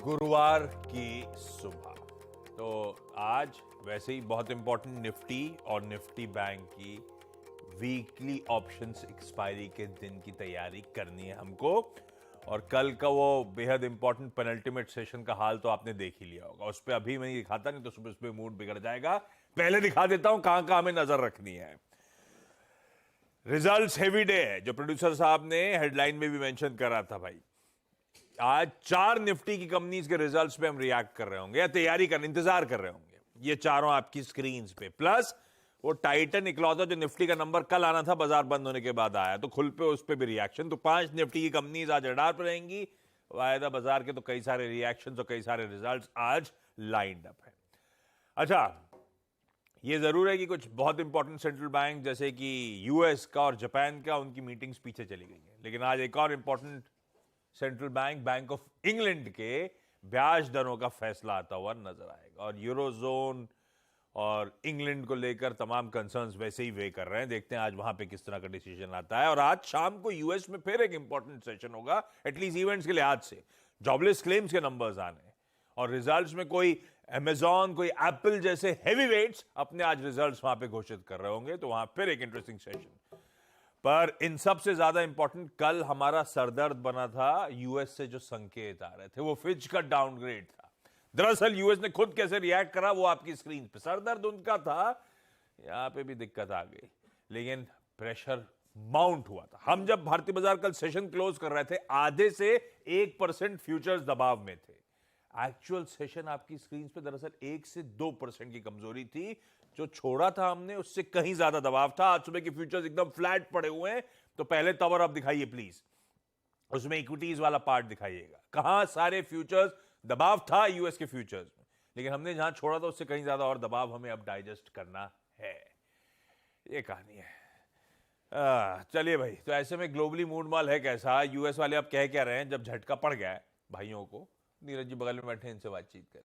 गुरुवार की सुबह तो आज वैसे ही बहुत इंपॉर्टेंट निफ्टी और निफ्टी बैंक की वीकली ऑप्शंस एक्सपायरी के दिन की तैयारी करनी है हमको। और कल का वो बेहद इंपॉर्टेंट पेनल्टीमेट सेशन का हाल तो आपने देख ही लिया होगा। उस पर अभी मैं दिखाता नहीं तो सुबह उस पर मूड बिगड़ जाएगा। पहले दिखा देता हूं कहां कहां हमें नजर रखनी है। रिजल्ट्स हेवी डे है, जो प्रोड्यूसर साहब ने हेडलाइन में भी मेंशन करा था भाई। आज 4 निफ्टी की कंपनीज के रिजल्ट्स पे हम रिएक्ट कर रहे होंगे या तैयारी कर इंतजार कर रहे होंगे। ये चारों आपकी स्क्रीन पे, प्लस वो टाइटन इकलौता जो निफ्टी का नंबर कल आना था बाजार बंद होने के बाद आया, तो खुल पे उस पे भी रिएक्शन। तो 5 निफ्टी की कंपनीज आज रडार पर रहेंगी। वायदा बाजार के तो कई सारे रिएक्शन और कई सारे रिजल्ट्स आज लाइंड अप है। अच्छा, ये जरूर है कि कुछ बहुत इंपॉर्टेंट सेंट्रल बैंक जैसे कि यूएस का और जापान का, उनकी मीटिंग्स पीछे चली गई है। लेकिन आज एक और important central bank, bank of England के ब्याज दरों का फैसला आता हुआ नजर आएगा। और यूरोजोन और इंग्लैंड को लेकर तमाम कंसर्न्स वैसे ही वे कर रहे हैं। देखते हैं आज वहां पे किस तरह का डिसीजन आता है। और आज शाम को यूएस में फिर एक इंपॉर्टेंट सेशन होगा, एटलीस्ट इवेंट्स के लिहाज से। जॉबलेस क्लेम्स के नंबर्स आने और रिजल्ट्स में कोई अमेजॉन, कोई एप्पल जैसे हेवी वेट्स अपने आज रिजल्ट्स वहां पे घोषित कर रहे होंगे। तो वहां फिर एक इंटरेस्टिंग सेशन। पर इन सबसे ज्यादा इंपॉर्टेंट कल हमारा सरदर्द बना था यूएस से जो संकेत आ रहे थे, वो फिच का डाउनग्रेड था। दरअसल यूएस ने खुद कैसे रिएक्ट करा वो आपकी स्क्रीन पे। सरदर्द उनका था, यहां पे भी दिक्कत आ गई, लेकिन प्रेशर माउंट हुआ था। हम जब भारतीय बाजार कल सेशन क्लोज कर रहे थे, आधे से 1% फ्यूचर्स दबाव में थे। एक्चुअल सेशन आपकी स्क्रीन पे दरअसल 1 से 2% की कमजोरी थी। जो छोड़ा था हमने उससे कहीं ज्यादा दबाव था। आज सुबह के फ्यूचर्स एकदम फ्लैट पड़े हुए हैं। तो पहले तवर अप दिखाइए प्लीज, उसमें इक्विटीज वाला पार्ट दिखाइएगा। कहां सारे फ्यूचर्स दबाव था यूएस के फ्यूचर्स में, लेकिन हमने जहां छोड़ा था उससे कहीं ज्यादा और दबाव हमें अब डाइजेस्ट करना है। ये कहानी है। चलिए भाई, तो ऐसे में ग्लोबली मूड माल है कैसा? यूएस वाले अब कह क्या रहे हैं जब झटका पड़ गया है भाइयों को? नीरज जी बगल में बैठे, इनसे बातचीत करें।